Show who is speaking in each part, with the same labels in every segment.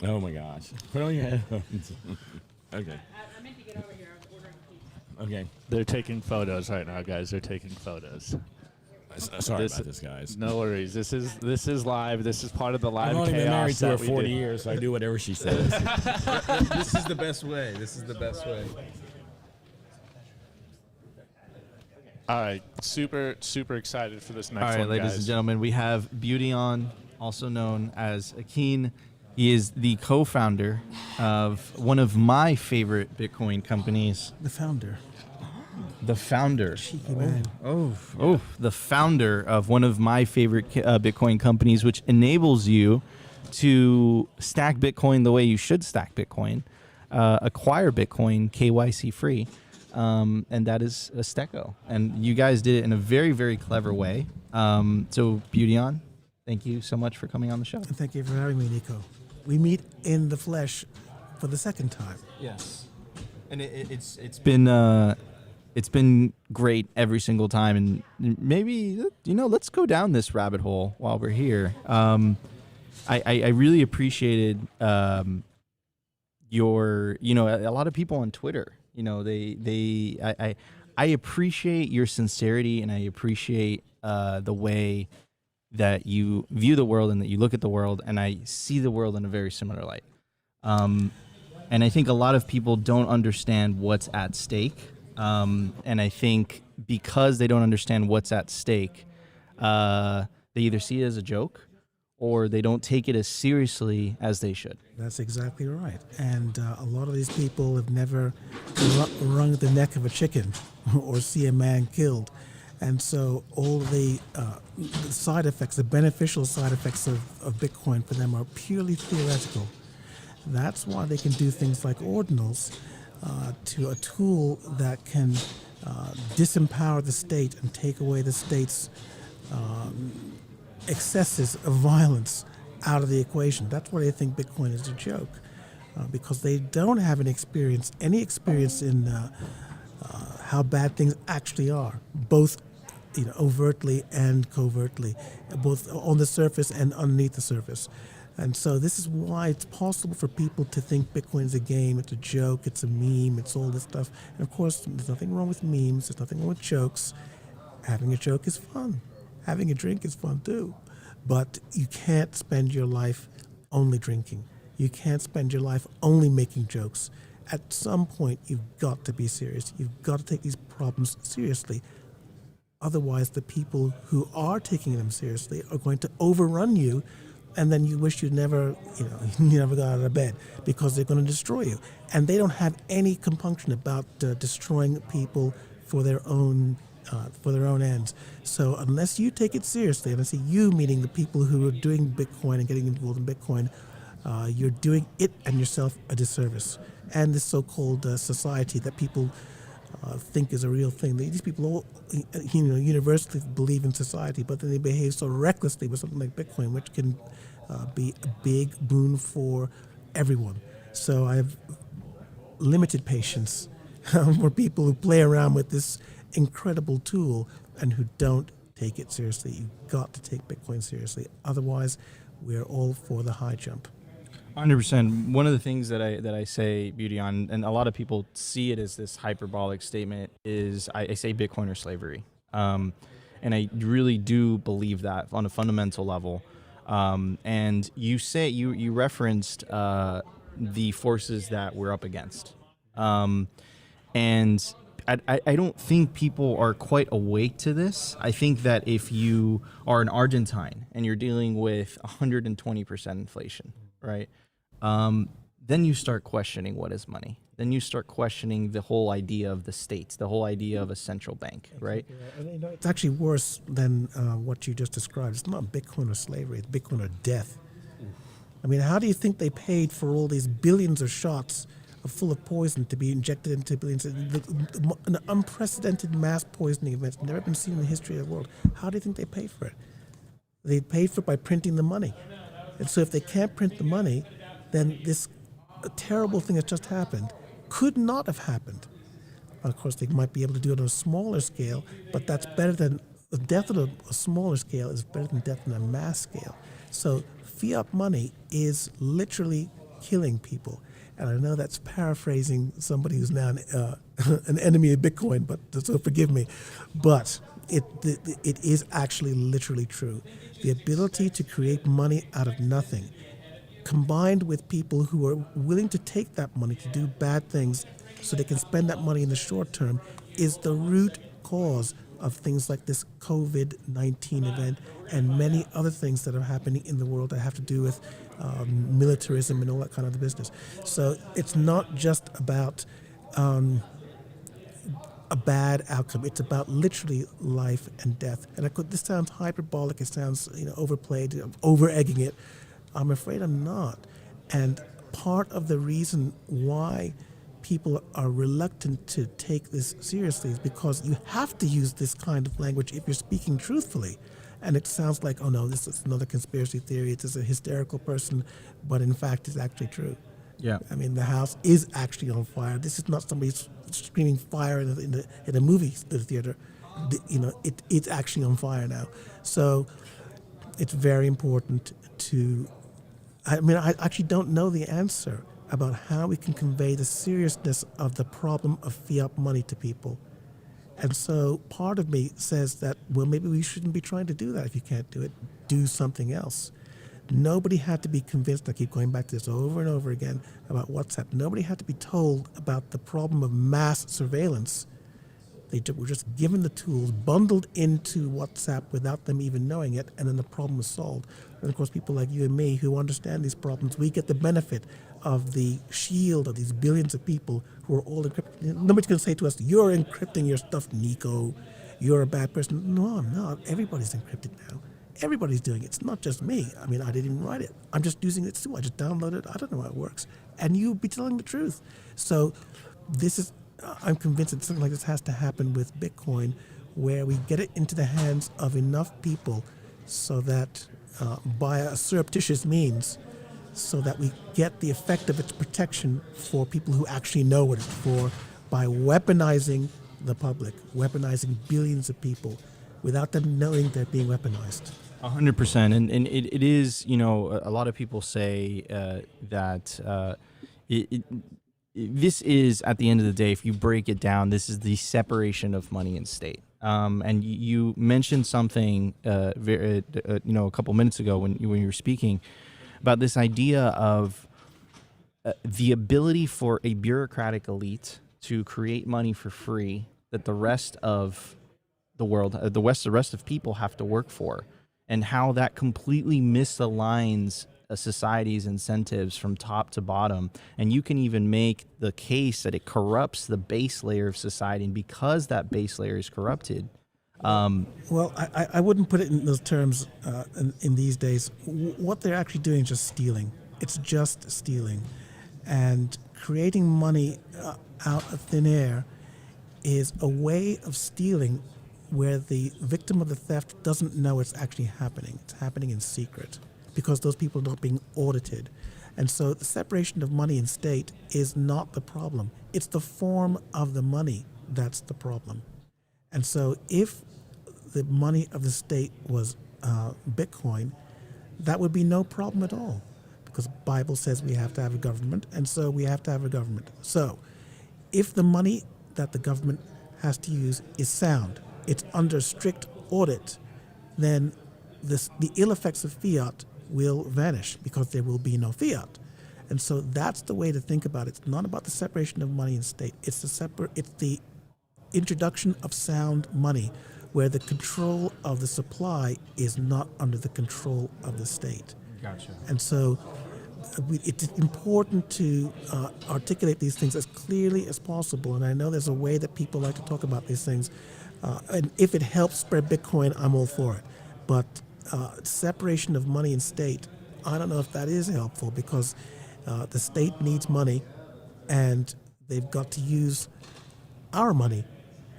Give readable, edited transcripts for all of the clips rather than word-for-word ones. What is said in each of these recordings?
Speaker 1: Oh my gosh. Put on your headphones. Okay.
Speaker 2: I meant to get over here. I was ordering pizza.
Speaker 1: Okay.
Speaker 3: They're taking photos right now, guys. They're taking photos.
Speaker 1: Sorry about this, guys.
Speaker 3: No worries. This is live. This is part of the live
Speaker 1: I've only been married
Speaker 3: chaos
Speaker 1: to her
Speaker 3: that we
Speaker 1: 40
Speaker 3: do.
Speaker 1: years, so I do whatever she says.
Speaker 4: This is the best way. This is the best way.
Speaker 3: All right, super excited for this next
Speaker 5: All right,
Speaker 3: one,
Speaker 5: ladies
Speaker 3: guys.
Speaker 5: and gentlemen, we have Beauty On, also known as Akin. He is the co-founder of one of my favorite Bitcoin companies.
Speaker 6: The founder.
Speaker 5: The founder.
Speaker 6: Cheeky man.
Speaker 5: The founder of one of my favorite Bitcoin companies, which enables you to stack Bitcoin the way you should stack Bitcoin, acquire Bitcoin KYC free, and that is Steco. And you guys did it in a very, very clever way. So, Beauty On, thank you so much for coming on the show.
Speaker 6: And thank you for having me, Nico. We meet in the flesh for the second time.
Speaker 5: Yes, and it's been great every single time, and maybe let's go down this rabbit hole while we're here. I really appreciated your a lot of people on Twitter. I appreciate your sincerity, and I appreciate the way that you view the world and that you look at the world, and I see the world in a very similar light. And I think a lot of people don't understand what's at stake. And I think because they don't understand what's at stake, they either see it as a joke or they don't take it as seriously as they should.
Speaker 6: That's exactly right. And a lot of these people have never wrung the neck of a chicken or see a man killed. And so all the side effects, the beneficial side effects of Bitcoin for them are purely theoretical. That's why they can do things like ordinals, to a tool that can disempower the state and take away the state's excesses of violence out of the equation. That's why they think Bitcoin is a joke, because they don't have any experience in how bad things actually are, both overtly and covertly, both on the surface and underneath the surface. And so this is why it's possible for people to think Bitcoin is a game, it's a joke, it's a meme, it's all this stuff. And of course, there's nothing wrong with memes, there's nothing wrong with jokes. Having a joke is fun. Having a drink is fun too. But you can't spend your life only drinking. You can't spend your life only making jokes. At some point, you've got to be serious. You've got to take these problems seriously. Otherwise, the people who are taking them seriously are going to overrun you, and then you wish you never got out of bed, because they're going to destroy you. And they don't have any compunction about destroying people for their own ends. So unless you take it seriously, and I say you meaning the people who are doing Bitcoin and getting involved in Bitcoin, you're doing it and yourself a disservice. And this so-called society that people think is a real thing. These people all, universally believe in society, but then they behave so recklessly with something like Bitcoin, which can be a big boon for everyone. So I have limited patience for people who play around with this incredible tool and who don't take it seriously. You've got to take Bitcoin seriously. Otherwise, we're all for the high jump.
Speaker 5: 100%. One of the things that I say, Beauty On, and a lot of people see it as this hyperbolic statement, is I say Bitcoin or slavery. And I really do believe that on a fundamental level. And you referenced the forces that we're up against. And I don't think people are quite awake to this. I think that if you are an Argentine and you're dealing with 120% inflation, right? Then you start questioning what is money. Then you start questioning the whole idea of the states, the whole idea of a central bank, right?
Speaker 6: And, it's actually worse than what you just described. It's not Bitcoin or slavery, it's Bitcoin or death. I mean, how do you think they paid for all these billions of shots full of poison to be injected into billions? An unprecedented mass poisoning event never been seen in the history of the world. How do you think they paid for it? They paid for it by printing the money. And so if they can't print the money, then this terrible thing that just happened could not have happened. Of course, they might be able to do it on a smaller scale, but that's better than the death on a smaller scale is better than death on a mass scale. So fiat money is literally killing people. And I know that's paraphrasing somebody who's now an enemy of Bitcoin, but so forgive me. But it is actually literally true. The ability to create money out of nothing, combined with people who are willing to take that money to do bad things so they can spend that money in the short term, is the root cause of things like this COVID-19 event and many other things that are happening in the world that have to do with militarism and all that kind of business. So it's not just about a bad outcome. It's about literally life and death. And this sounds hyperbolic. It sounds overplayed, over-egging it. I'm afraid I'm not. And part of the reason why people are reluctant to take this seriously is because you have to use this kind of language if you're speaking truthfully. And it sounds like, oh no, this is another conspiracy theory. It's just a hysterical person, but in fact, it's actually true.
Speaker 5: Yeah.
Speaker 6: I mean, the house is actually on fire. This is not somebody screaming fire in a movie theater. It's actually on fire now. So it's very important to. I mean, I actually don't know the answer about how we can convey the seriousness of the problem of fiat money to people. And so part of me says that, well, maybe we shouldn't be trying to do that. If you can't do it, do something else. Nobody had to be convinced, I keep going back to this over and over again, about WhatsApp. Nobody had to be told about the problem of mass surveillance. They were just given the tools, bundled into WhatsApp without them even knowing it, and then the problem was solved. And of course, people like you and me who understand these problems, we get the benefit of the shield of these billions of people who are all encrypted. Nobody's going to say to us, you're encrypting your stuff, Nico. You're a bad person. No, I'm not. Everybody's encrypted now. Everybody's doing it. It's not just me. I mean, I didn't even write it. I'm just using it too. I just downloaded it. I don't know how it works. And you'll be telling the truth. So this is, I'm convinced that something like this has to happen with Bitcoin, where we get it into the hands of enough people so that by a surreptitious means, so that we get the effect of its protection for people who actually know what it's for, by weaponizing the public, weaponizing billions of people without them knowing they're being weaponized.
Speaker 5: 100%. And it is, a lot of people say that this is, at the end of the day, if you break it down, this is the separation of money and state. And you mentioned something, a couple minutes ago when you were speaking about this idea of the ability for a bureaucratic elite to create money for free that the rest of the world, the rest of people have to work for, and how that completely misaligns a society's incentives from top to bottom. And you can even make the case that it corrupts the base layer of society, and because that base layer is corrupted.
Speaker 6: Well, I wouldn't put it in those terms in these days. What they're actually doing is just stealing. It's just stealing. And creating money out of thin air is a way of stealing where the victim of the theft doesn't know it's actually happening. It's happening in secret because those people are not being audited. And so the separation of money and state is not the problem. It's the form of the money that's the problem. And so if the money of the state was Bitcoin, that would be no problem at all, because the Bible says we have to have a government, and so we have to have a government. So if the money that the government has to use is sound, it's under strict audit, then the ill effects of fiat will vanish because there will be no fiat. And so that's the way to think about it. It's not about the separation of money and state. It's the introduction of sound money, where the control of the supply is not under the control of the state.
Speaker 5: Gotcha.
Speaker 6: And so it's important to articulate these things as clearly as possible. And I know there's a way that people like to talk about these things. And if it helps spread Bitcoin, I'm all for it. But separation of money and state, I don't know if that is helpful, because the state needs money, and they've got to use our money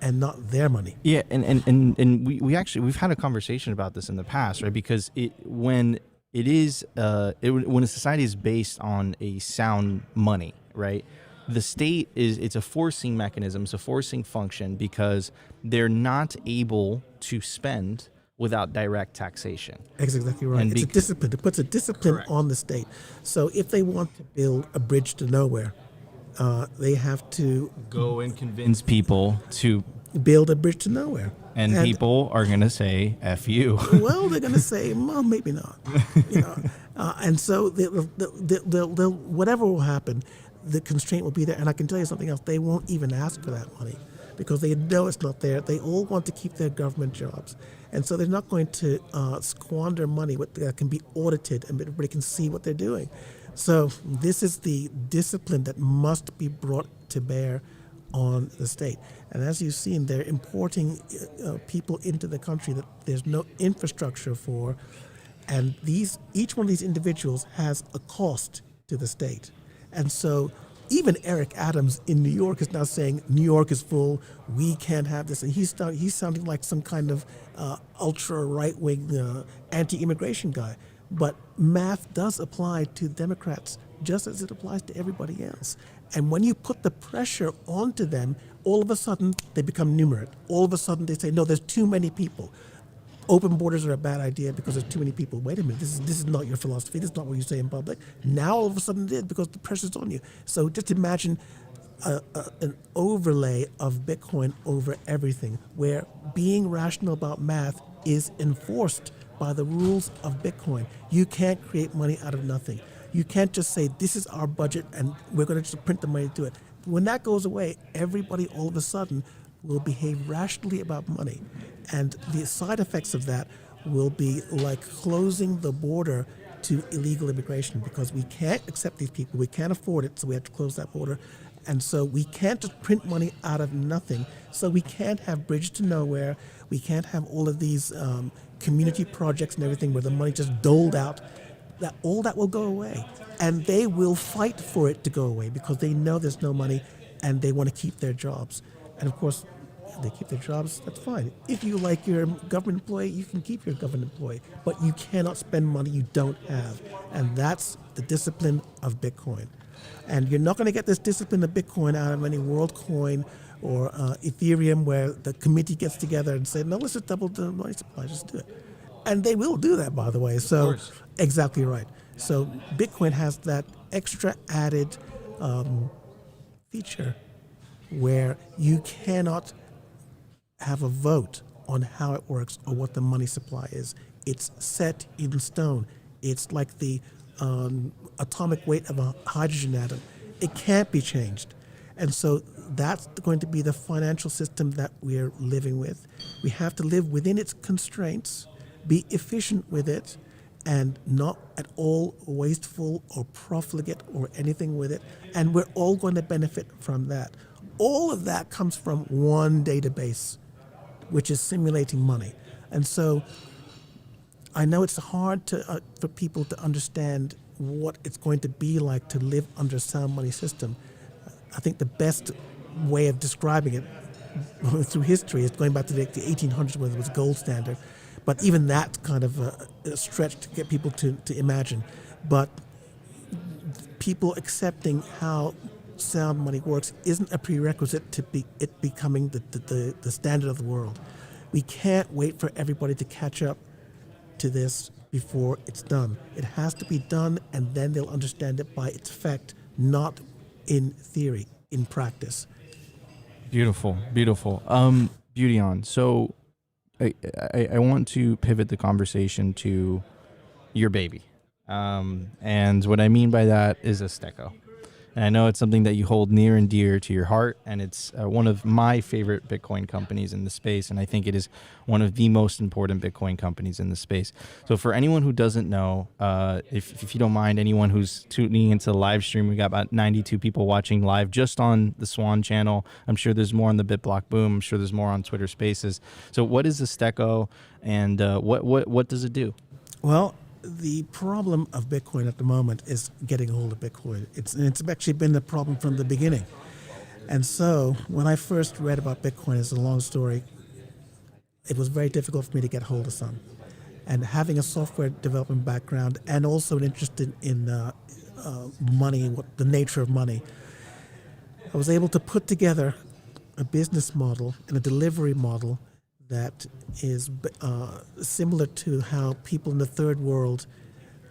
Speaker 6: and not their money.
Speaker 5: Yeah, and we've had a conversation about this in the past, right? Because when a society is based on a sound money, right? The state it's a forcing mechanism, it's a forcing function, because they're not able to spend without direct taxation.
Speaker 6: That's exactly right.
Speaker 5: And
Speaker 6: It's a discipline. It puts a discipline
Speaker 5: Correct.
Speaker 6: on the state. So if they want to build a bridge to nowhere, they have to
Speaker 5: Go and convince people to,
Speaker 6: build a bridge to nowhere.
Speaker 5: and people are going to say, F you.
Speaker 6: Well, they're going to say, well, maybe not. You know, and so they'll, whatever will happen, the constraint will be there. And I can tell you something else: they won't even ask for that money because they know it's not there. They all want to keep their government jobs, and so they're not going to squander money that can be audited and everybody can see what they're doing. So this is the discipline that must be brought to bear on the state. And as you've seen, they're importing people into the country that there's no infrastructure for. And each one of these individuals has a cost to the state. And so even Eric Adams in New York is now saying, New York is full, we can't have this. And he's sounding like some kind of ultra right-wing anti-immigration guy. But math does apply to Democrats just as it applies to everybody else. And when you put the pressure onto them, all of a sudden they become numerate. All of a sudden they say, no, there's too many people. Open borders are a bad idea because there's too many people. Wait a minute, this is not your philosophy. This is not what you say in public. Now all of a sudden it is because the pressure's on you. So just imagine an overlay of Bitcoin over everything, where being rational about math is enforced by the rules of Bitcoin. You can't create money out of nothing. You can't just say, this is our budget and we're going to just print the money to do it. When that goes away, everybody all of a sudden will behave rationally about money. And the side effects of that will be like closing the border to illegal immigration, because we can't accept these people. We can't afford it, so we have to close that border. And so we can't just print money out of nothing. So we can't have bridge to nowhere. We can't have all of these community projects and everything where the money just doled out. All that will go away. And they will fight for it to go away because they know there's no money and they want to keep their jobs. And of course, if they keep their jobs, that's fine. If you like your government employee, you can keep your government employee. But you cannot spend money you don't have. And that's the discipline of Bitcoin. And you're not going to get this discipline of Bitcoin out of any WorldCoin or Ethereum, where the committee gets together and say, no, let's just double the money supply, just do it. And they will do that, by the way. So exactly right. So Bitcoin has that extra added feature where you cannot have a vote on how it works or what the money supply is. It's set in stone. It's like the atomic weight of a hydrogen atom. It can't be changed. And so that's going to be the financial system that we're living with. We have to live within its constraints, be efficient with it, and not at all wasteful or profligate or anything with it. And we're all going to benefit from that. All of that comes from one database, which is simulating money. And so I know it's hard for people to understand what it's going to be like to live under a sound money system. I think the best way of describing it through history is going back to the 1800s, when it was gold standard. But even that's kind of a stretch to get people to imagine. But people accepting how sound money works isn't a prerequisite to it becoming the standard of the world. We can't wait for everybody to catch up to this before it's done. It has to be done, and then they'll understand it by its effect, not in theory, in practice.
Speaker 5: Beautiful, beautiful. Beauty on. So I want to pivot the conversation to your baby. And what I mean by that is Azteco. And I know it's something that you hold near and dear to your heart, and it's one of my favorite Bitcoin companies in the space, and I think it is one of the most important Bitcoin companies in the space. So for anyone who doesn't know, if you don't mind, anyone who's tuning into the live stream, we got about 92 people watching live just on the Swan channel. I'm sure there's more on the BitBlock Boom. I'm sure there's more on Twitter Spaces. So what is Azteco, and what does it do?
Speaker 6: Well, the problem of Bitcoin at the moment is getting a hold of Bitcoin. It's actually been the problem from the beginning. And so when I first read about Bitcoin, it's a long story, it was very difficult for me to get hold of some. And having a software development background and also an interest in money, the nature of money, I was able to put together a business model and a delivery model that is similar to how people in the third world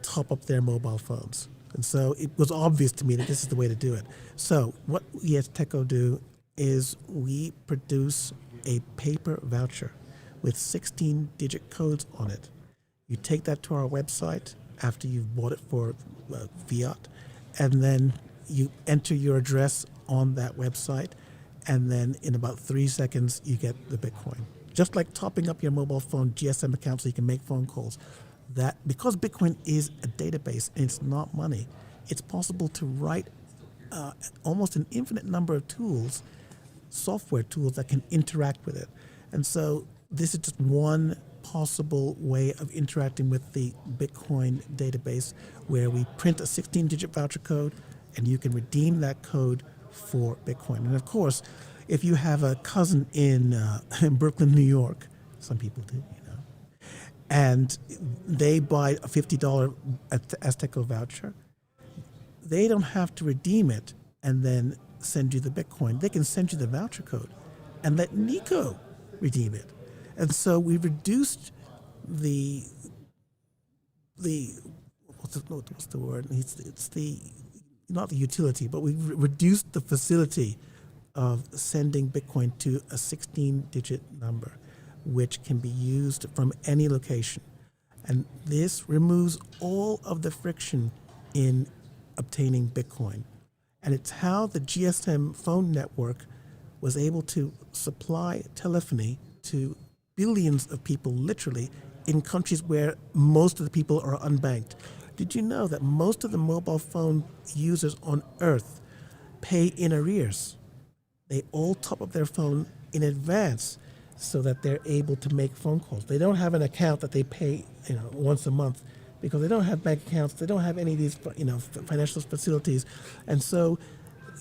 Speaker 6: top up their mobile phones. And so it was obvious to me that this is the way to do it. So what we at Teco do is we produce a paper voucher with 16-digit codes on it. You take that to our website after you've bought it for fiat, and then you enter your address on that website, and then in about 3 seconds you get the Bitcoin. Just like topping up your mobile phone GSM account so you can make phone calls. That because Bitcoin is a database and it's not money, it's possible to write almost an infinite number of tools, software tools that can interact with it. And so this is just one possible way of interacting with the Bitcoin database, where we print a 16-digit voucher code and you can redeem that code for Bitcoin. And of course, if you have a cousin in Brooklyn, New York, some people do, and they buy a $50 Azteco voucher, they don't have to redeem it and then send you the Bitcoin. They can send you the voucher code and let Nico redeem it. And so we reduced the what's the word? It's the not the utility, but we reduced the facility of sending Bitcoin to a 16-digit number, which can be used from any location. And this removes all of the friction in obtaining Bitcoin. And it's how the GSM phone network was able to supply telephony to billions of people, literally, in countries where most of the people are unbanked. Did you know that most of the mobile phone users on Earth pay in arrears? They all top up their phone in advance so that they're able to make phone calls. They don't have an account that they pay, once a month, because they don't have bank accounts. They don't have any of these, financial facilities. And so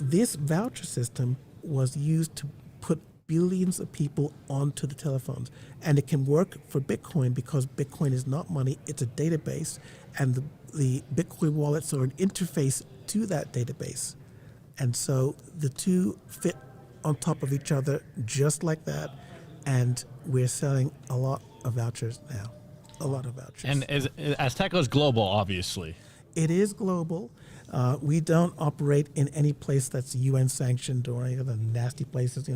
Speaker 6: this voucher system was used to put billions of people onto the telephones. And it can work for Bitcoin because Bitcoin is not money, it's a database. And the Bitcoin wallets are an interface to that database. And so the two fit on top of each other just like that. And we're selling a lot of vouchers now. A lot of vouchers.
Speaker 3: And Azteco is global, obviously.
Speaker 6: It is global. We don't operate in any place that's UN sanctioned or any other nasty places,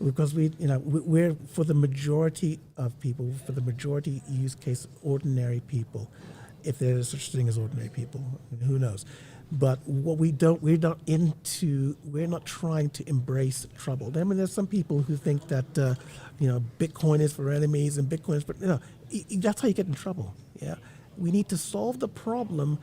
Speaker 6: because we're for the majority of people, for the majority use case, ordinary people, if there is such thing as ordinary people, who knows. But what we're not trying to embrace trouble. I mean, there's some people who think that, Bitcoin is for enemies and Bitcoin is for, that's how you get in trouble. Yeah, we need to solve the problem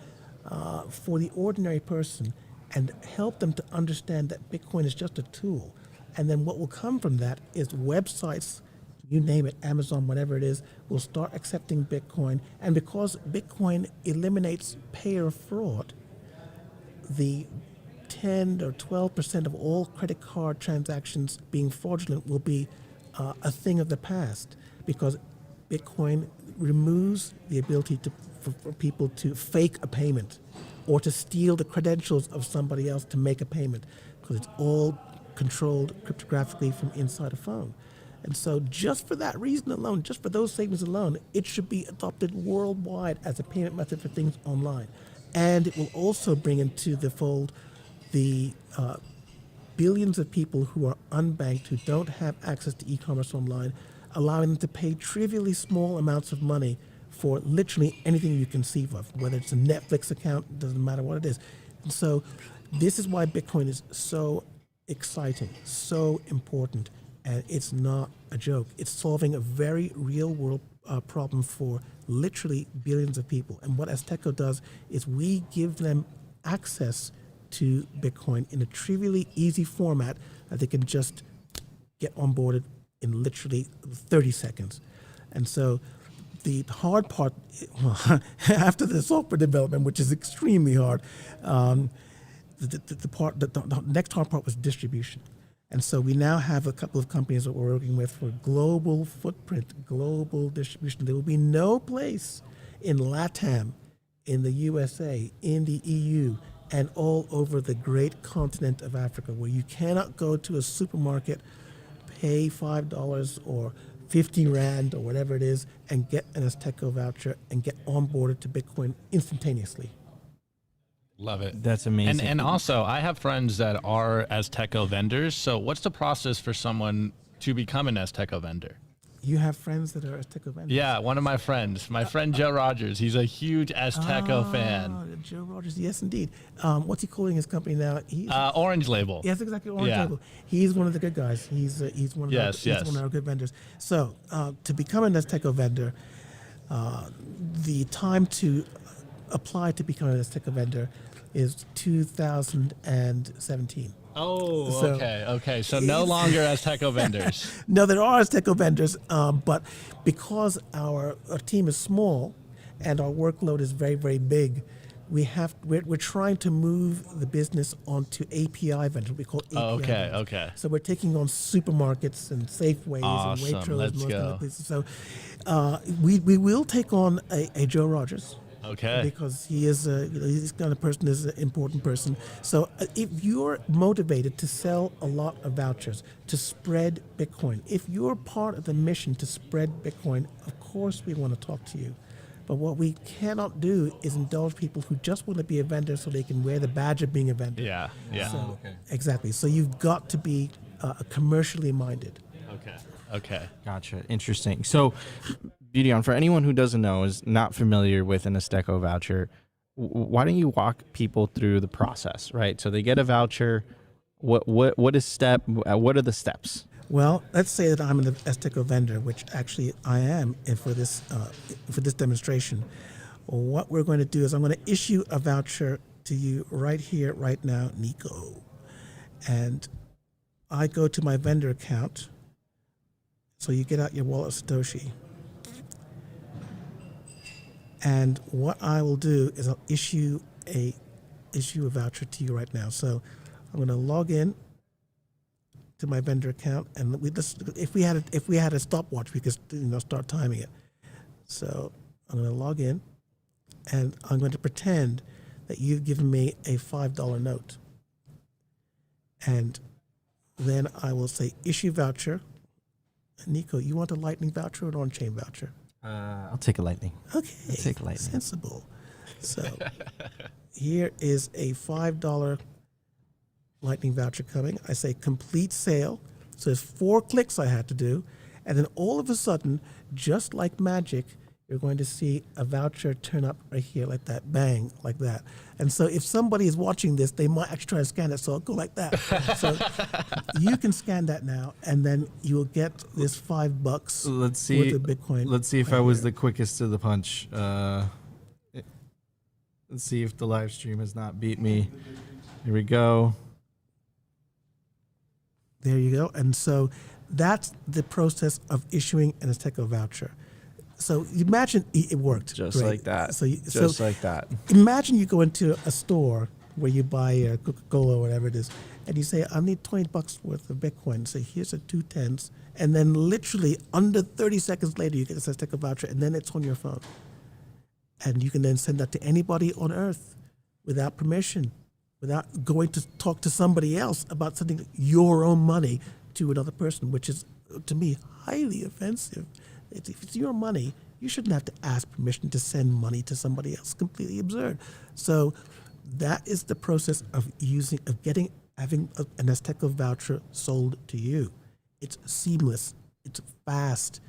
Speaker 6: for the ordinary person and help them to understand that Bitcoin is just a tool. And then what will come from that is websites, you name it, Amazon, whatever it is, will start accepting Bitcoin. And because Bitcoin eliminates payer fraud, the 10 or 12% of all credit card transactions being fraudulent will be a thing of the past, because Bitcoin removes the ability for people to fake a payment or to steal the credentials of somebody else to make a payment, because it's all controlled cryptographically from inside a phone. And so just for that reason alone, just for those savings alone, it should be adopted worldwide as a payment method for things online. And it will also bring into the fold the billions of people who are unbanked, who don't have access to e-commerce online, allowing them to pay trivially small amounts of money for literally anything you conceive of, whether it's a Netflix account, doesn't matter what it is. And so this is why Bitcoin is so exciting, so important, and it's not a joke. It's solving a very real world problem for literally billions of people. And what Azteco does is we give them access to Bitcoin in a trivially easy format that they can just get onboarded in literally 30 seconds. And so the hard part, after the software development, which is extremely hard, the next hard part was distribution. And so we now have a couple of companies that we're working with for global footprint, global distribution. There will be no place in LATAM, in the USA, in the EU, and all over the great continent of Africa where you cannot go to a supermarket, pay $5 or 50 Rand or whatever it is, and get an Azteco voucher and get onboarded to Bitcoin instantaneously.
Speaker 3: Love it.
Speaker 5: That's amazing.
Speaker 3: And also, I have friends that are Azteco vendors. So what's the process for someone to become an Azteco vendor?
Speaker 6: You have friends that are Azteco vendors?
Speaker 3: Yeah, one of my friends, my friend Joe Rogers. He's a huge Azteco fan.
Speaker 6: Joe Rogers, yes, indeed. What's he calling his company now? He's,
Speaker 3: Orange Label.
Speaker 6: yes, exactly. Orange
Speaker 3: Yeah.
Speaker 6: Label. He's one of the good guys. He's one of
Speaker 3: Yes,
Speaker 6: he's
Speaker 3: yes.
Speaker 6: one of our good vendors. So to become an Azteco vendor, the time to apply to become an Azteca vendor is 2017.
Speaker 3: Oh,
Speaker 6: So-
Speaker 3: okay. So no longer Azteco vendors.
Speaker 6: No, there are Azteco vendors, but because our team is small and our workload is very, very big, we're trying to move the business onto API vendors. We call API
Speaker 3: Okay,
Speaker 6: vendors.
Speaker 3: okay.
Speaker 6: So we're taking on supermarkets and Safeways
Speaker 3: Awesome,
Speaker 6: and Waitrose
Speaker 3: let's
Speaker 6: and most
Speaker 3: go.
Speaker 6: other places. So we will take on a Joe Rogers.
Speaker 3: Okay.
Speaker 6: Because he is he's kind of person is an important person. So if you're motivated to sell a lot of vouchers to spread Bitcoin, if you're part of the mission to spread Bitcoin, of course we want to talk to you. But what we cannot do is indulge people who just want to be a vendor so they can wear the badge of being a vendor.
Speaker 3: Yeah.
Speaker 6: So, exactly. So you've got to be commercially minded.
Speaker 3: Okay.
Speaker 5: Gotcha. Interesting. So, Beauty, for anyone who doesn't know, is not familiar with an Azteco voucher, why don't you walk people through the process, right? So they get a voucher. What are the steps?
Speaker 6: Well, let's say that I'm an Azteco vendor, which actually I am for this demonstration. What we're going to do is I'm going to issue a voucher to you right here, right now, Nico. And I go to my vendor account. So you get out your wallet Satoshi. And what I will do is I'll issue a voucher to you right now. So I'm going to log in to my vendor account, and if we had a stopwatch, we could start timing it. So I'm going to log in, and I'm going to pretend that you've given me a $5 note, and then I will say issue voucher. Nico, you want a Lightning voucher or an on-chain voucher?
Speaker 5: I'll take a Lightning.
Speaker 6: Okay,
Speaker 5: take Lightning.
Speaker 6: sensible. So here is a $5 Lightning voucher coming. I say complete sale. So there's 4 clicks I had to do. And then all of a sudden, just like magic, you're going to see a voucher turn up right here like that, bang, like that. And so if somebody is watching this, they might actually try to scan it, so I'll go like that. So you can scan that now, and then you'll get this $5
Speaker 5: Let's see.
Speaker 6: worth of Bitcoin.
Speaker 5: Let's see if
Speaker 6: right
Speaker 5: I was
Speaker 6: here.
Speaker 5: the quickest to the punch. Let's see if the live stream has not beat me. Here we go.
Speaker 6: There you go. And so that's the process of issuing an Azteco voucher. So imagine it worked.
Speaker 5: Just
Speaker 6: Great.
Speaker 5: like that.
Speaker 6: So,
Speaker 5: Just like that.
Speaker 6: imagine you go into a store where you buy Coca-Cola or whatever it is, and you say, I need $20 worth of Bitcoin. So here's a 2 tens. And then literally under 30 seconds later, you get this Azteco voucher, and then it's on your phone. And you can then send that to anybody on earth without permission, without going to talk to somebody else about sending your own money to another person, which is, to me, highly offensive. If it's your money, you shouldn't have to ask permission to send money to somebody else. Completely absurd. So that is the process of having an Azteco voucher sold to you. It's seamless. It's fast.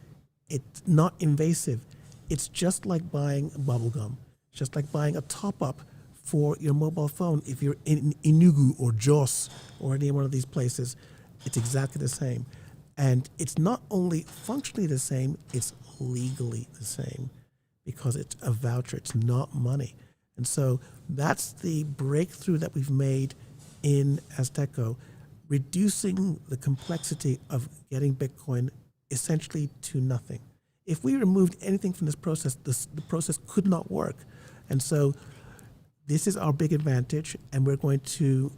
Speaker 6: It's not invasive. It's just like buying bubble gum. It's just like buying a top-up for your mobile phone. If you're in Enugu or Jos or any one of these places, it's exactly the same. And it's not only functionally the same, it's legally the same because it's a voucher, it's not money. And so that's the breakthrough that we've made in Azteco, reducing the complexity of getting Bitcoin essentially to nothing. If we removed anything from this process, the process could not work. And so this is our big advantage, and we're going to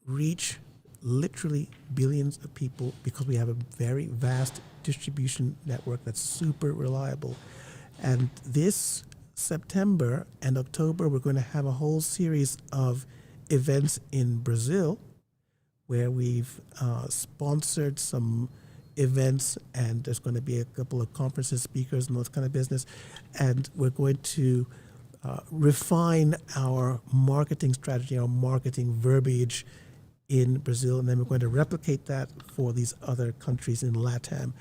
Speaker 6: reach literally billions of people because we have a very vast distribution network that's super reliable. And this September and October, we're going to have a whole series of events in Brazil where we've sponsored some events, and there's going to be a couple of conferences, speakers, and those kind of business. And we're going to refine our marketing strategy, our marketing verbiage in Brazil, and then we're going to replicate that for these other countries in LATAM.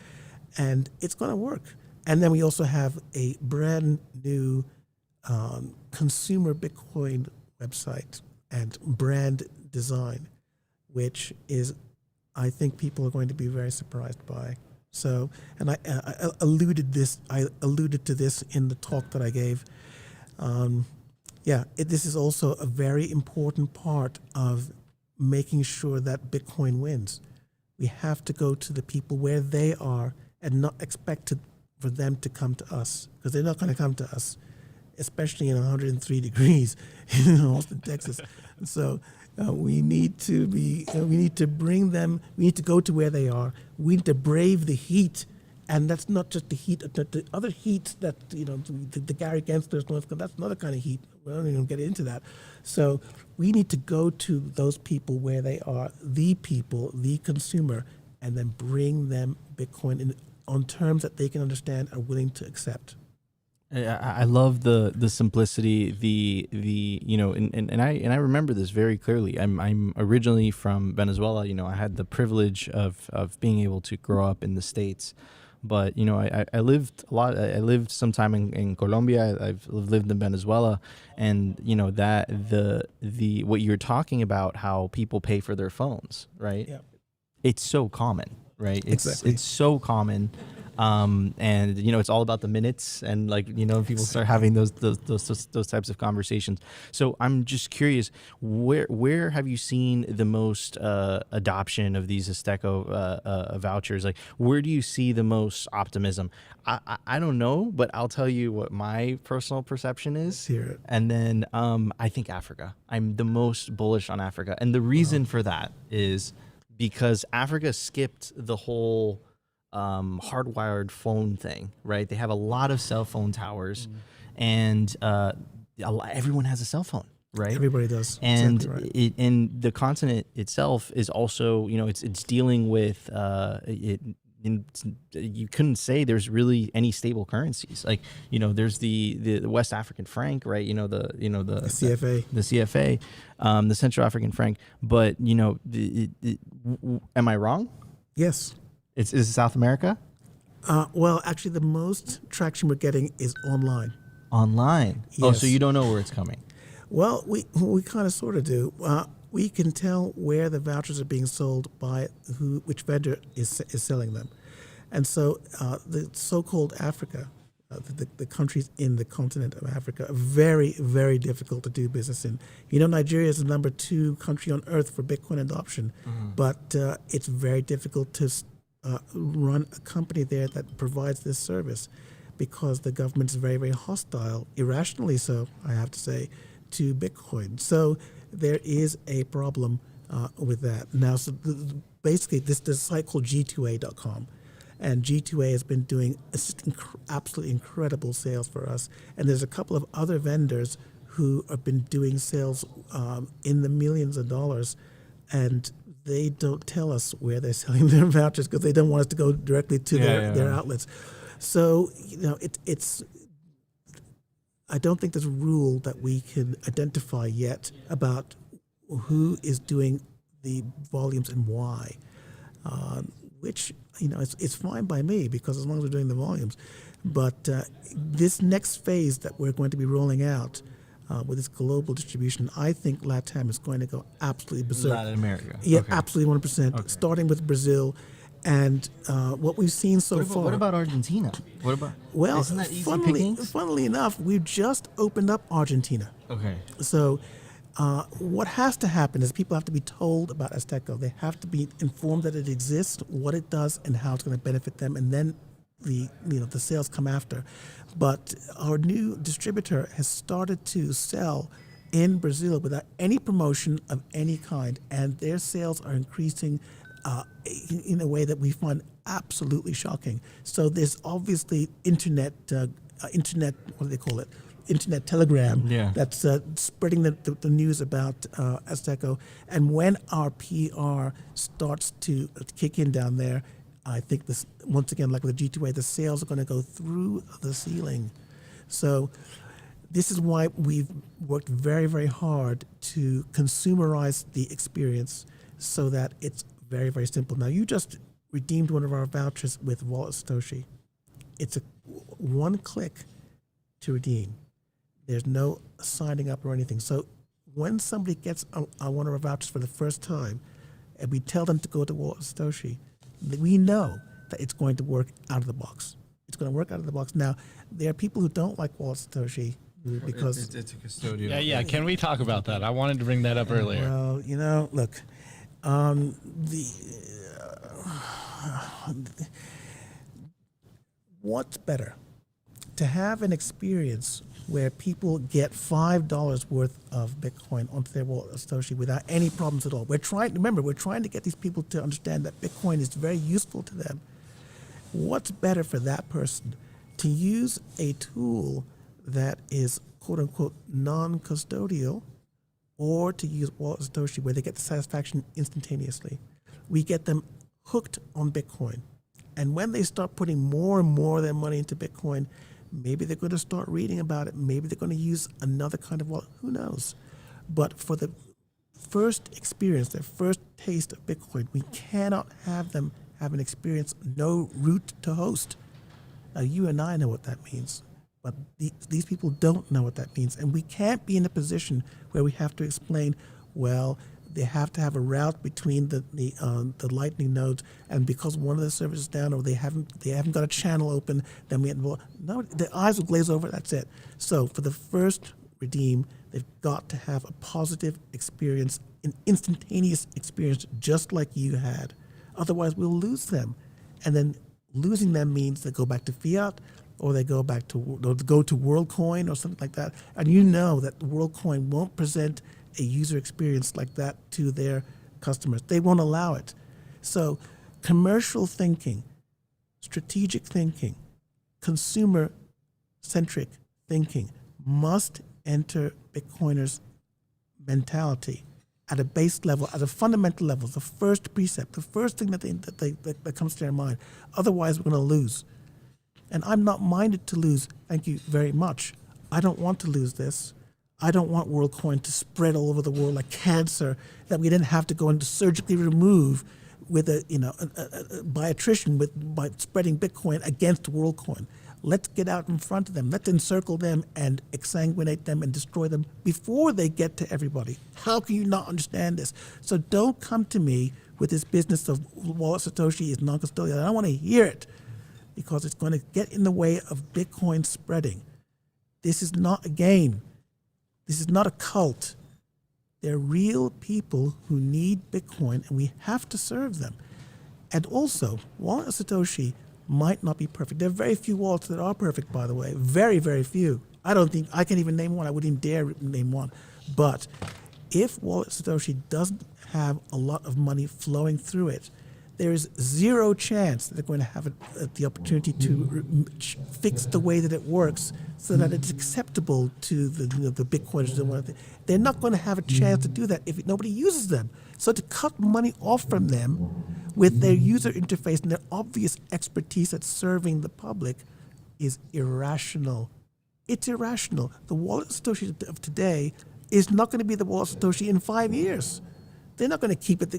Speaker 6: And it's going to work. And then we also have a brand new consumer Bitcoin website and brand design, which is, I think people are going to be very surprised by. So, and I alluded to this in the talk that I gave. This is also a very important part of making sure that Bitcoin wins. We have to go to the people where they are and not expect for them to come to us, because they're not going to come to us, especially in 103 degrees in Austin, Texas. So we need to bring them. We need to go to where they are. We need to brave the heat, and that's not just the heat. The other heat that the Gary Gensler's, that's another kind of heat. We don't even get into that. So we need to go to those people where they are, the people, the consumer, and then bring them Bitcoin on terms that they can understand, are willing to accept.
Speaker 5: I love the simplicity, and I remember this very clearly. I'm originally from Venezuela. I had the privilege of being able to grow up in the States, but I lived a lot. I lived some time in Colombia. I've lived in Venezuela, and that the what you're talking about, how people pay for their phones, right?
Speaker 6: Yeah.
Speaker 5: It's so common, right?
Speaker 6: Exactly.
Speaker 5: It's so common. And it's all about the minutes, and people start having those types of conversations. So I'm just curious, where have you seen the most adoption of these Azteco vouchers? Like, where do you see the most optimism? I don't know, but I'll tell you what my personal perception is.
Speaker 6: Let's hear it.
Speaker 5: And then I think Africa. I'm the most bullish on Africa, and the reason for that is because Africa skipped the whole hardwired phone thing, right? They have a lot of cell phone towers, and everyone has a cell phone, right?
Speaker 6: Everybody does.
Speaker 5: And
Speaker 6: Exactly right.
Speaker 5: and the continent itself is also, it's dealing with you couldn't say there's really any stable currencies. Like, there's the West African franc, right? The
Speaker 6: CFA.
Speaker 5: the CFA, the Central African franc. But am I wrong?
Speaker 6: Yes.
Speaker 5: Is it South America?
Speaker 6: Well, actually, the most traction we're getting is online.
Speaker 5: Online. Oh, so
Speaker 6: Yes.
Speaker 5: you don't know where it's coming.
Speaker 6: Well, we kind of sort of do. We can tell where the vouchers are being sold by which vendor is selling them. And so the so-called Africa, the countries in the continent of Africa, are very, very difficult to do business in. Nigeria is the number 2 country on earth for Bitcoin adoption, but it's very difficult to run a company there that provides this service, because the government is very, very hostile, irrationally so, I have to say, to Bitcoin. So there is a problem with that. Now, so basically, there's a site called G2A.com, and G2A has been doing absolutely incredible sales for us. And there's a couple of other vendors who have been doing sales in the millions of dollars, and they don't tell us where they're selling their vouchers because they don't want us to go directly to their outlets. So, it's I don't think there's a rule that we can identify yet about who is doing the volumes and why, which, it's fine by me, because as long as we're doing the volumes. But this next phase that we're going to be rolling out with this global distribution, I think LATAM is going to go absolutely berserk.
Speaker 5: Latin America.
Speaker 6: Yeah,
Speaker 5: Okay.
Speaker 6: absolutely 100%,
Speaker 5: Okay.
Speaker 6: starting with Brazil. And what we've seen so far.
Speaker 5: What about Argentina? What about?
Speaker 6: Well,
Speaker 5: Isn't that easy pickings?
Speaker 6: funnily enough, we've just opened up Argentina.
Speaker 5: Okay.
Speaker 6: So what has to happen is people have to be told about Azteco. They have to be informed that it exists, what it does, and how it's going to benefit them, and then the sales come after. But our new distributor has started to sell in Brazil without any promotion of any kind, and their sales are increasing in a way that we find absolutely shocking. So there's obviously internet, what do they call it? Internet telegram that's spreading the news about Azteco. And when our PR starts to kick in down there, I think this, once again, like with the G2A, the sales are going to go through the ceiling. So this is why we've worked very, very hard to consumerize the experience so that it's very, very simple. Now, you just redeemed one of our vouchers with Wallet Satoshi. It's a one click to redeem. There's no signing up or anything. So when somebody gets one of our vouchers for the first time, and we tell them to go to Wallet Satoshi, we know that it's going to work out of the box. It's going to work out of the box. Now, there are people who don't like Wallet Satoshi because
Speaker 4: it's a custodial.
Speaker 3: Yeah. Can we talk about that? I wanted to bring that up earlier.
Speaker 6: well, look, what's better? To have an experience where people get $5 worth of Bitcoin onto their Wallet Satoshi without any problems at all. We're trying to get these people to understand that Bitcoin is very useful to them. What's better for that person? To use a tool that is quote unquote non-custodial, or to use Wallet Satoshi where they get the satisfaction instantaneously. We get them hooked on Bitcoin. And when they start putting more and more of their money into Bitcoin, maybe they're going to start reading about it. Maybe they're going to use another kind of wallet. Who knows? But for the first experience, their first taste of Bitcoin, we cannot have them have an experience no root to host. Now, you and I know what that means, but these people don't know what that means. And we can't be in a position where we have to explain, well, they have to have a route between the Lightning nodes, and because one of the servers is down or they haven't got a channel open, then we no, their eyes will glaze over. That's it. So for the first redeem, they've got to have a positive experience, an instantaneous experience, just like you had. Otherwise, we'll lose them, and then losing them means they go back to fiat, or they go back to WorldCoin or something like that. And you know that WorldCoin won't present a user experience like that to their customers. They won't allow it. So commercial thinking, strategic thinking, consumer-centric thinking must enter Bitcoiners' mentality at a base level, at a fundamental level, the first precept, the first thing that comes to their mind. Otherwise, we're going to lose. And I'm not minded to lose. Thank you very much. I don't want to lose this. I don't want WorldCoin to spread all over the world like cancer that we didn't have to go and surgically remove with by attrition by spreading Bitcoin against WorldCoin. Let's get out in front of them. Let's encircle them and exsanguinate them and destroy them before they get to everybody. How can you not understand this? So don't come to me with this business of Wallet Satoshi is non-custodial. I don't want to hear it because it's going to get in the way of Bitcoin spreading. This is not a game. This is not a cult. They're real people who need Bitcoin, and we have to serve them. And also, Wallet Satoshi might not be perfect. There are very few wallets that are perfect, by the way. Very, very few. I don't think I can even name one. I wouldn't even dare name one. But if Wallet Satoshi doesn't have a lot of money flowing through it, there is zero chance that they're going to have the opportunity to fix the way that it works so that it's acceptable to the Bitcoiners. They're not going to have a chance to do that if nobody uses them. So to cut money off from them with their user interface and their obvious expertise at serving the public is irrational. It's irrational. The Wallet Satoshi of today is not going to be the Wallet Satoshi in 5 years. They're not going to keep it.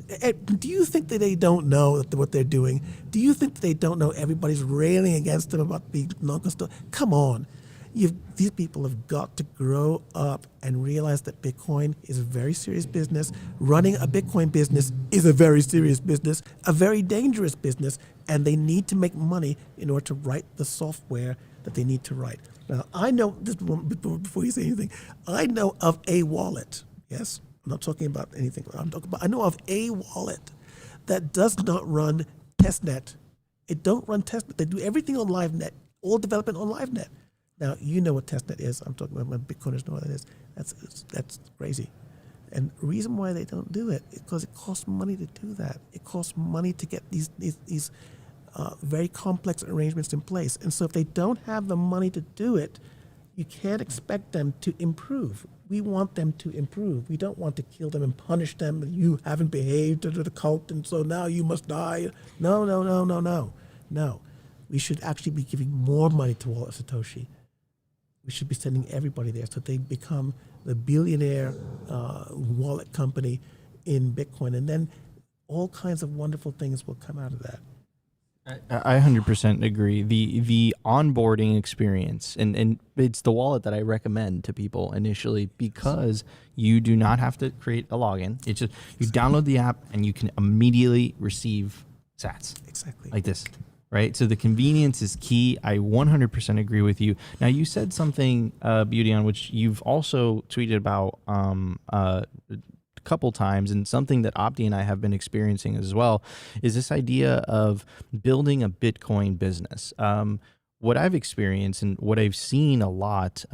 Speaker 6: Do you think that they don't know what they're doing? Do you think that they don't know everybody's railing against them about being non-custodial? Come on. These people have got to grow up and realize that Bitcoin is a very serious business. Running a Bitcoin business is a very serious business, a very dangerous business, and they need to make money in order to write the software that they need to write. Now, I know, this before you say anything, I know of a wallet, yes? I'm not talking about anything. I know of a wallet that does not run testnet. It don't run testnet. They do everything on LiveNet, all development on LiveNet. Now, you know what testnet is. I'm talking about my Bitcoiners know what that is. That's crazy. And the reason why they don't do it is because it costs money to do that. It costs money to get these very complex arrangements in place. And so if they don't have the money to do it, You can't expect them to improve. We want them to improve. We don't want to kill them and punish them. You haven't behaved to the cult, and so now you must die. No, no, no, no, no. No. We should actually be giving more money to Wallet Satoshi. We should be sending everybody there so they become the billionaire wallet company in Bitcoin. And then all kinds of wonderful things will come out of that.
Speaker 5: I 100% agree. The onboarding experience, and it's the wallet that I recommend to people initially because you do not have to create a login. It's just you download the app and you can immediately receive sats.
Speaker 6: Exactly.
Speaker 5: Like this, right? So the convenience is key. I 100% agree with you. Now you said something, Beauty, on which you've also tweeted about couple times, and something that Opti and I have been experiencing as well is this idea of building a Bitcoin business. What I've experienced and what I've seen a lot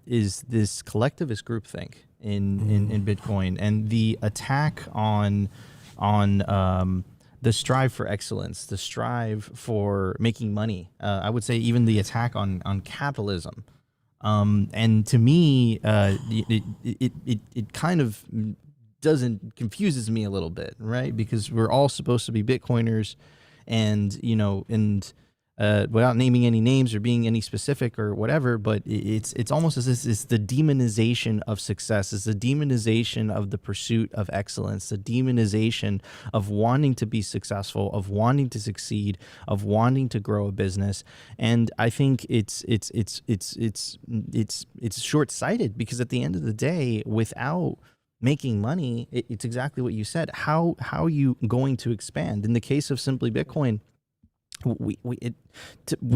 Speaker 5: is this collectivist groupthink in Bitcoin, and the attack on the strive for excellence, the strive for making money. I would say even the attack on capitalism. And to me, it kind of confuses me a little bit, right? Because we're all supposed to be Bitcoiners, and without naming any names or being any specific or whatever, but it's almost as if it's the demonization of success, it's the demonization of the pursuit of excellence, the demonization of wanting to be successful, of wanting to succeed, of wanting to grow a business. And I think it's short-sighted, because at the end of the day, without making money, it's exactly what you said. How are you going to expand? In the case of Simply Bitcoin, we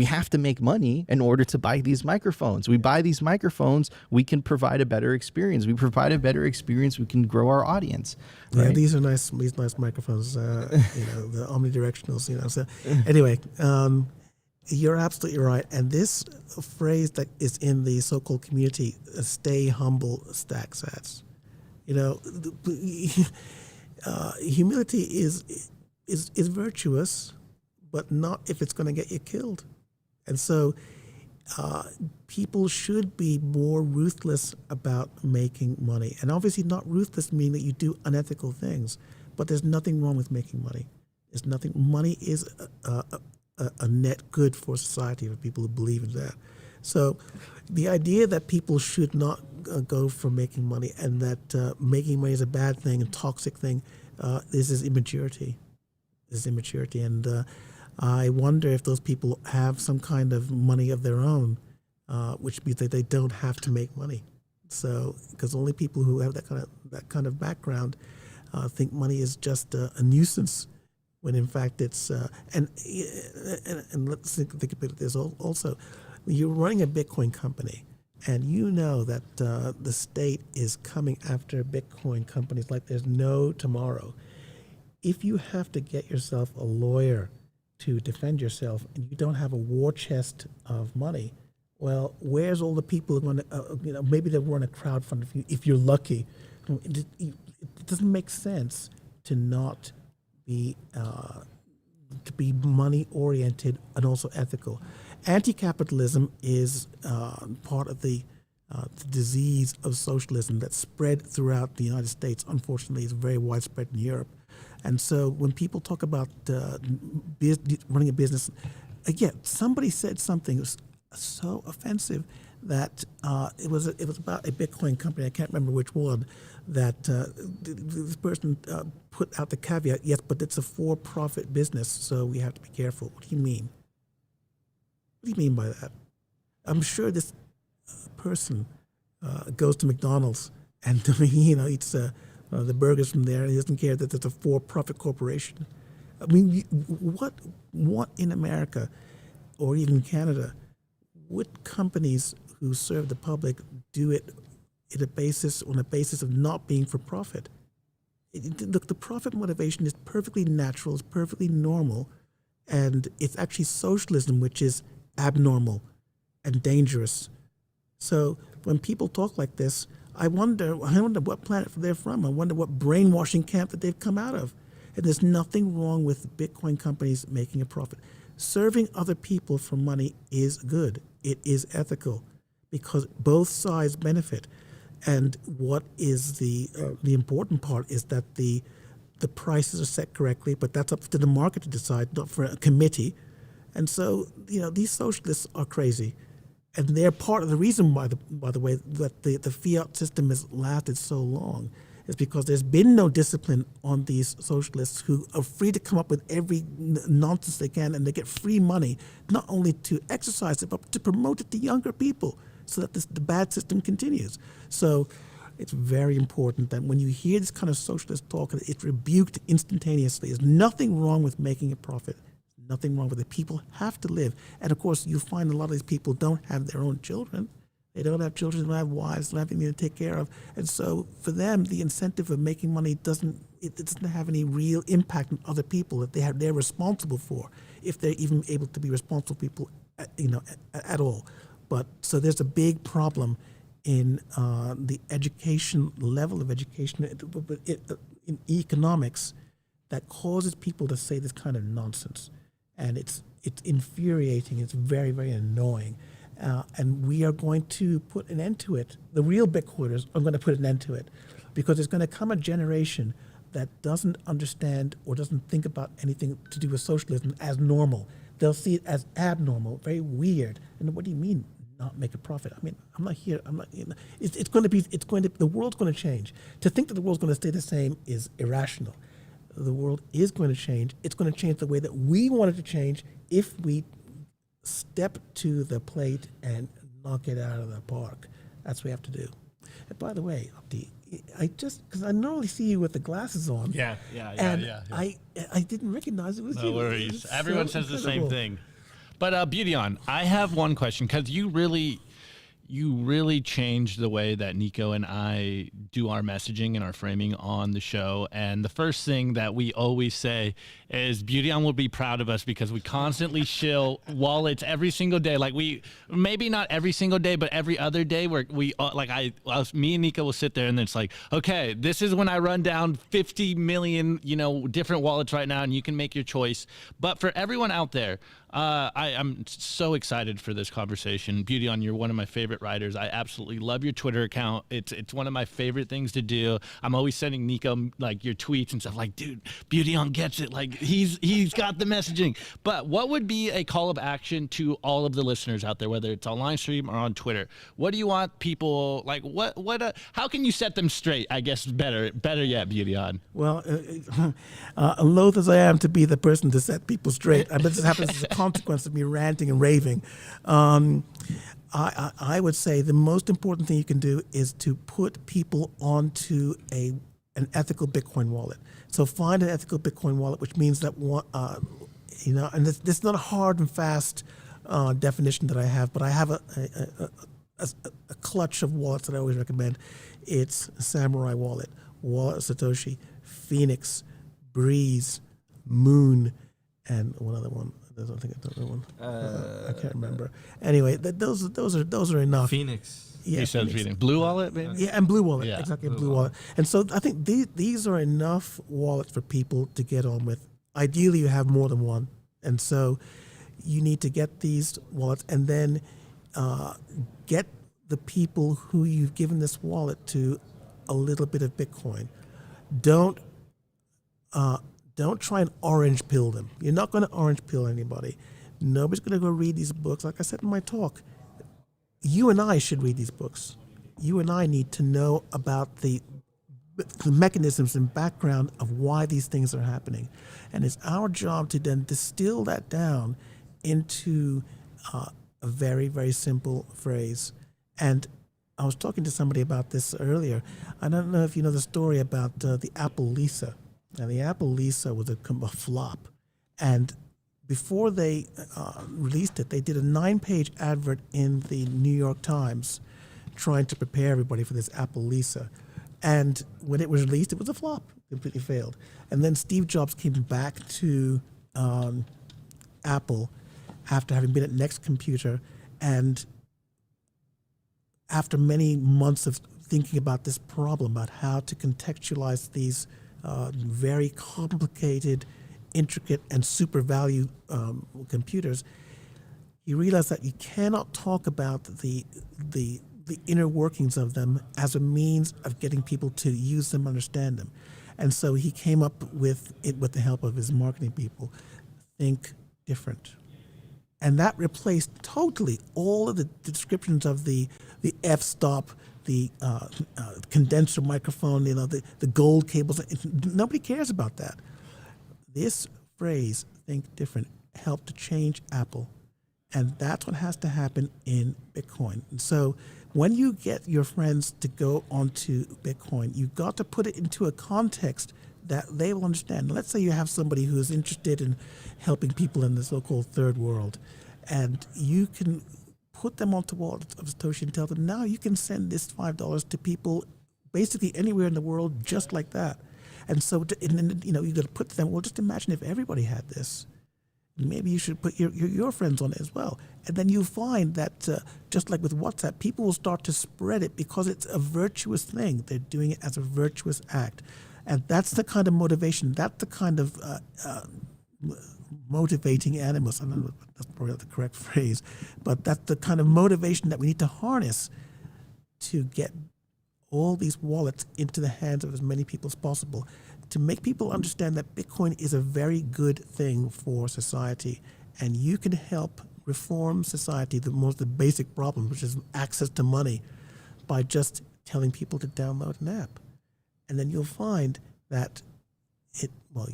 Speaker 5: have to make money in order to buy these microphones. We buy these microphones, we can provide a better experience. We provide a better experience, we can grow our audience. Right?
Speaker 6: Yeah, these are nice. These nice microphones. The omnidirectionals. So anyway, you're absolutely right. And this phrase that is in the so-called community, "Stay humble, stack sats." Humility is virtuous, but not if it's going to get you killed. And so people should be more ruthless about making money. And obviously not ruthless meaning that you do unethical things, but there's nothing wrong with making money. There's nothing. Money is a net good for society for people who believe in that. So the idea that people should not go for making money, and that making money is a bad thing, a toxic thing, this is immaturity. This is immaturity. And I wonder if those people have some kind of money of their own, which means that they don't have to make money. So, because only people who have that kind of background think money is just a nuisance, when in fact it's and let's think about this also. You're running a Bitcoin company, and you know that the state is coming after Bitcoin companies like there's no tomorrow. If you have to get yourself a lawyer to defend yourself, and you don't have a war chest of money, well, where's all the people who want to, maybe they'll run a crowdfund if you're lucky. It doesn't make sense to not be money oriented and also ethical. Anti-capitalism is part of the disease of socialism that's spread throughout the United States. Unfortunately, it's very widespread in Europe. And so when people talk about running a business, again, somebody said something that was so offensive that it was about a Bitcoin company, I can't remember which one, that this person put out the caveat, yes, but it's a for-profit business, so we have to be careful. What do you mean? What do you mean by that? I'm sure this person goes to McDonald's and eats the burgers from there, and he doesn't care that it's a for-profit corporation. I mean, what in America or even Canada would companies who serve the public do it on a basis of not being for profit? Look, the profit motivation is perfectly natural, it's perfectly normal, and it's actually socialism which is abnormal and dangerous. So when people talk like this, I wonder what planet they're from. I wonder what brainwashing camp that they've come out of. And there's nothing wrong with Bitcoin companies making a profit. Serving other people for money is good. It is ethical. because both sides benefit. And what is the important part is that the prices are set correctly, but that's up to the market to decide, not for a committee. And so, these socialists are crazy. And they're part of the reason why, by the way, that the fiat system has lasted so long is because there's been no discipline on these socialists who are free to come up with every nonsense they can, and they get free money, not only to exercise it, but to promote it to younger people so that the bad system continues. So it's very important that when you hear this kind of socialist talk, it's rebuked instantaneously. There's nothing wrong with making a profit. Nothing wrong with it. People have to live. And of course, you find a lot of these people don't have their own children. They don't have children, don't have wives, don't have anything to take care of. And so for them, the incentive of making money doesn't have any real impact on other people that they're responsible for, if they're even able to be responsible people, at all. But so there's a big problem in the education level of education in economics that causes people to say this kind of nonsense. And it's infuriating. It's very, very annoying. And we are going to put an end to it. The real Bitcoiners are going to put an end to it, because there's going to come a generation that doesn't understand or doesn't think about anything to do with socialism as normal. They'll see it as abnormal, very weird. And what do you mean not make a profit? I mean, I'm not here. It's going to, the world's going to change. To think that the world's going to stay the same is irrational. The world is going to change. It's going to change the way that we want it to change if we step to the plate and knock it out of the park. That's what we have to do. And by the way, Abdi, because I normally see you with the glasses on.
Speaker 3: Yeah.
Speaker 6: I didn't recognize it was you.
Speaker 3: No worries. Everyone says the same
Speaker 6: incredible.
Speaker 3: thing. But Beauty On, I have one question, because you really changed the way that Nico and I do our messaging and our framing on the show. And the first thing that we always say is Beauty On will be proud of us, because we constantly shill wallets every single day. Like, we, maybe not every single day, but every other day, where me and Nico will sit there and it's like, okay, this is when I run down 50 million, different wallets right now, and you can make your choice. But for everyone out there, I'm so excited for this conversation. Beauty On, you're one of my favorite writers. I absolutely love your Twitter account. It's one of my favorite things to do. I'm always sending Nico like your tweets and stuff, like, dude, Beauty On gets it. Like, he's got the messaging. But what would be a call of action to all of the listeners out there, whether it's on live stream or on Twitter? What do you want people, like, how can you set them straight? I guess better yet, Beauty On.
Speaker 6: Well, loath as I am to be the person to set people straight, but this happens as a consequence of me ranting and raving. I would say the most important thing you can do is to put people onto an ethical Bitcoin wallet. So find an ethical Bitcoin wallet, which means that and this is not a hard and fast definition that I have, but I have a clutch of wallets that I always recommend. It's Samurai Wallet, Wallet of Satoshi, Phoenix, Breeze, Moon, and one other one. I think another one. I can't remember. Anyway, those are enough.
Speaker 4: Phoenix.
Speaker 6: Yeah,
Speaker 3: He says Phoenix. Blue Wallet, maybe?
Speaker 6: Yeah, and Blue Wallet.
Speaker 3: Yeah.
Speaker 6: Exactly, Blue Wallet. And so I think these are enough wallets for people to get on with. Ideally, you have more than one. And so you need to get these wallets, and then get the people who you've given this wallet to a little bit of Bitcoin. Don't try and orange pill them. You're not going to orange pill anybody. Nobody's going to go read these books. Like I said in my talk, you and I should read these books. You and I need to know about the mechanisms and background of why these things are happening. And it's our job to then distill that down into a very, very simple phrase. And I was talking to somebody about this earlier. I don't know if you know the story about the Apple Lisa. Now, the Apple Lisa was a flop. And before they released it, they did a 9-page advert in the New York Times trying to prepare everybody for this Apple Lisa. And when it was released, it was a flop. It completely failed. And then Steve Jobs came back to Apple after having been at Next Computer, and after many months of thinking about this problem, about how to contextualize these very complicated, intricate, and super value computers, he realized that you cannot talk about the inner workings of them as a means of getting people to use them, understand them. And so he came up with it with the help of his marketing people, think different. And that replaced totally all of the descriptions of the f-stop, the condenser microphone, the gold cables. Nobody cares about that. This phrase, think different, helped to change Apple. And that's what has to happen in Bitcoin. And so when you get your friends to go onto Bitcoin, you've got to put it into a context that they will understand. Let's say you have somebody who is interested in helping people in the so-called third world, and you can put them onto wallets of Satoshi and tell them, now you can send this $5 to people basically anywhere in the world just like that. And so, you got to put to them, well, just imagine if everybody had this. Maybe you should put your friends on it as well. And then you find that just like with WhatsApp, people will start to spread it because it's a virtuous thing. They're doing it as a virtuous act. And that's the kind of motivation, that's the kind of motivating animus. I don't know if that's probably not the correct phrase, but that's the kind of motivation that we need to harness to get all these wallets into the hands of as many people as possible, to make people understand that Bitcoin is a very good thing for society, and you can help reform society, the basic problem, which is access to money, by just telling people to download an app. And then you'll find that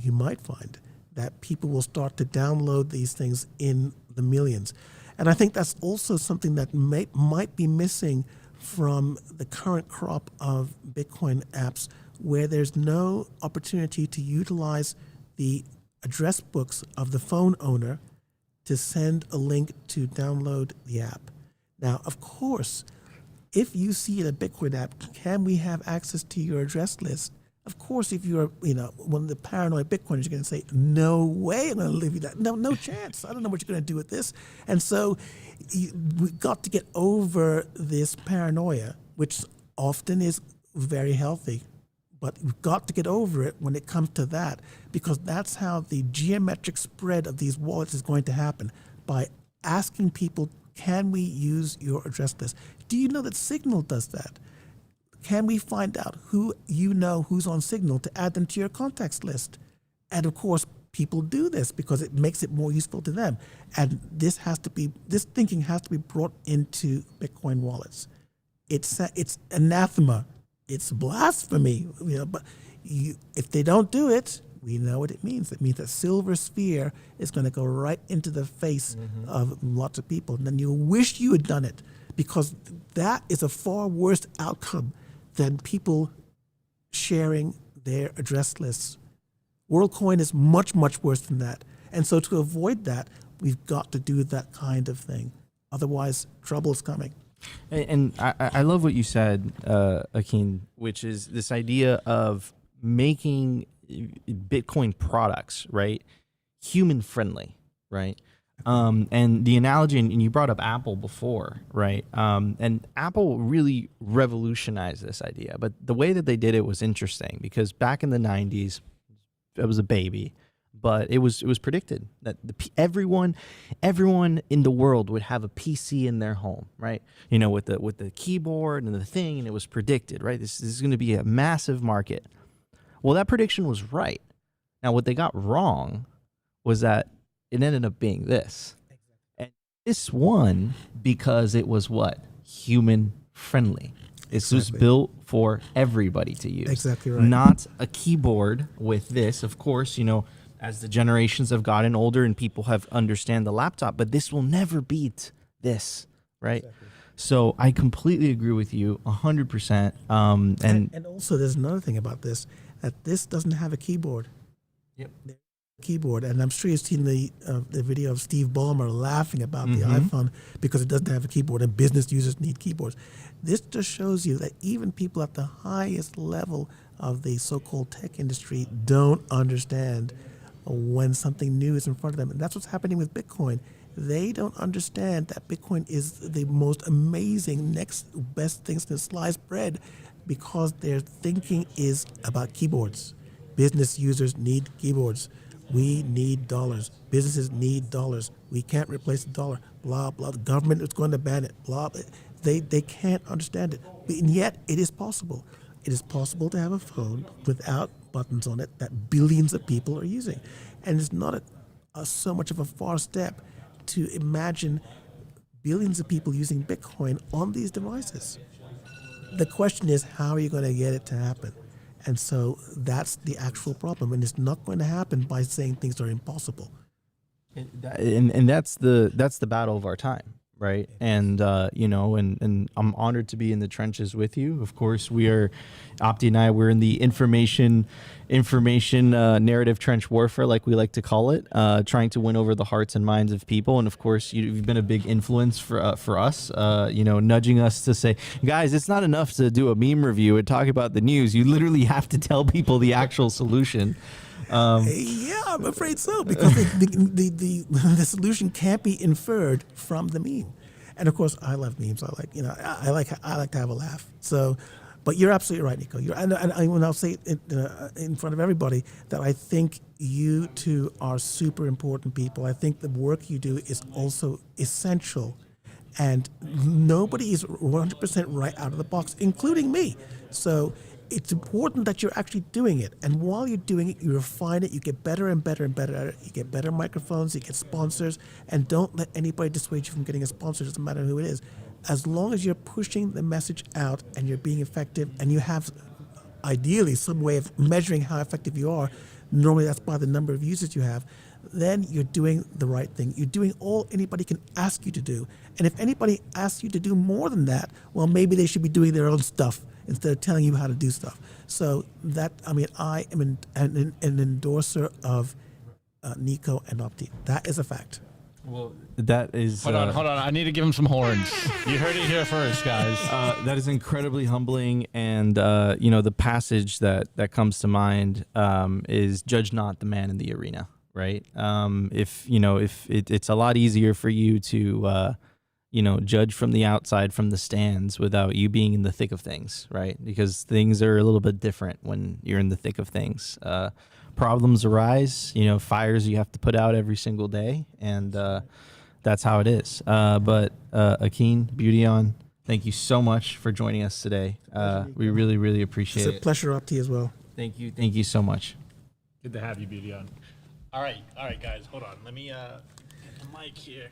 Speaker 6: you might find that people will start to download these things in the millions. And I think that's also something that might be missing from the current crop of Bitcoin apps, where there's no opportunity to utilize the address books of the phone owner to send a link to download the app. Now, of course, if you see in a Bitcoin app, can we have access to your address list? Of course, if you're, one of the paranoid Bitcoiners, you're going to say, no way I'm going to leave you that. No chance. I don't know what you're going to do with this. And so we've got to get over this paranoia, which often is very healthy. But we've got to get over it when it comes to that, because that's how the geometric spread of these wallets is going to happen, by asking people, can we use your address list? Do you know that Signal does that? Can we find out who's on Signal to add them to your contacts list? And of course, people do this because it makes it more useful to them. And this thinking has to be brought into Bitcoin wallets. It's anathema. It's blasphemy. But if they don't do it, we know what it means. It means that silver sphere is going to go right into the face of lots of people. And then you'll wish you had done it, because that is a far worse outcome than people sharing their address lists. WorldCoin is much, much worse than that. And so to avoid that, we've got to do that kind of thing. Otherwise, trouble is coming.
Speaker 5: And I love what you said, Akin, which is this idea of making Bitcoin products, right, human friendly, right? And the analogy, and you brought up Apple before, right? And Apple really revolutionized this idea. But the way that they did it was interesting, because back in the 90s, it was a baby. But it was predicted that everyone in the world would have a PC in their home, right? With the keyboard and the thing, and it was predicted, right? This is going to be a massive market. Well, that prediction was right. Now, what they got wrong was that it ended up being this. And this won because it was what? Human friendly. This was built for everybody to use.
Speaker 6: Exactly right.
Speaker 5: Not a keyboard with this, of course, as the generations have gotten older and people have understand the laptop, but this will never beat this, right? Exactly. So I completely agree with you 100%. And
Speaker 6: also there's another thing about this, that this doesn't have a keyboard.
Speaker 5: Yep.
Speaker 6: Keyboard, and I'm sure you've seen the video of Steve Ballmer laughing about the iPhone because it doesn't have a keyboard, and business users need keyboards. This just shows you that even people at the highest level of the so-called tech industry don't understand when something new is in front of them. And that's what's happening with Bitcoin. They don't understand that Bitcoin is the most amazing, next best thing since sliced bread, because their thinking is about keyboards. Business users need keyboards. We need dollars. Businesses need dollars. We can't replace the dollar. Blah blah. The government is going to ban it. Blah. They can't understand it, and yet it is possible. It is possible to have a phone without buttons on it that billions of people are using, and it's not so much of a far step to imagine billions of people using Bitcoin on these devices. The question is, how are you going to get it to happen? And so that's the actual problem, and it's not going to happen by saying things are impossible.
Speaker 5: And that's the battle of our time, right? And and I'm honored to be in the trenches with you. Of course, Opti and I, we're in the information narrative trench warfare, like we like to call it, trying to win over the hearts and minds of people. And of course, you've been a big influence for us, nudging us to say, guys, it's not enough to do a meme review and talk about the news. You literally have to tell people the actual solution.
Speaker 6: Yeah, I'm afraid so, because the solution can't be inferred from the meme. And of course, I love memes. I like to have a laugh. So, but you're absolutely right, Nico. And I'll say it in front of everybody that I think you two are super important people. I think the work you do is also essential, and nobody is 100% right out of the box, including me. So it's important that you're actually doing it. And while you're doing it, you refine it, you get better and better and better at it. You get better microphones, you get sponsors, and don't let anybody dissuade you from getting a sponsor, doesn't matter who it is. As long as you're pushing the message out and you're being effective, and you have ideally some way of measuring how effective you are, normally that's by the number of users you have, then you're doing the right thing. You're doing all anybody can ask you to do. And if anybody asks you to do more than that, well, maybe they should be doing their own stuff instead of telling you how to do stuff. So I am an endorser of Nico and Opti. That is a fact.
Speaker 5: Well, that is...
Speaker 3: Hold on. I need to give him some horns. You heard it here first, guys.
Speaker 5: That is incredibly humbling. And, the passage that comes to mind is judge not the man in the arena, right? If it's a lot easier for you to... judge from the outside, from the stands, without you being in the thick of things, right? Because things are a little bit different when you're in the thick of things. Problems arise, fires you have to put out every single day, and that's how it is. But Akin, Beautyon, thank you so much for joining us today. We really, really appreciate it.
Speaker 6: It's a pleasure, Opti, as well.
Speaker 5: Thank you so much.
Speaker 3: Good to have you, Beautyon. All right, guys, hold on. Let me get the mic here.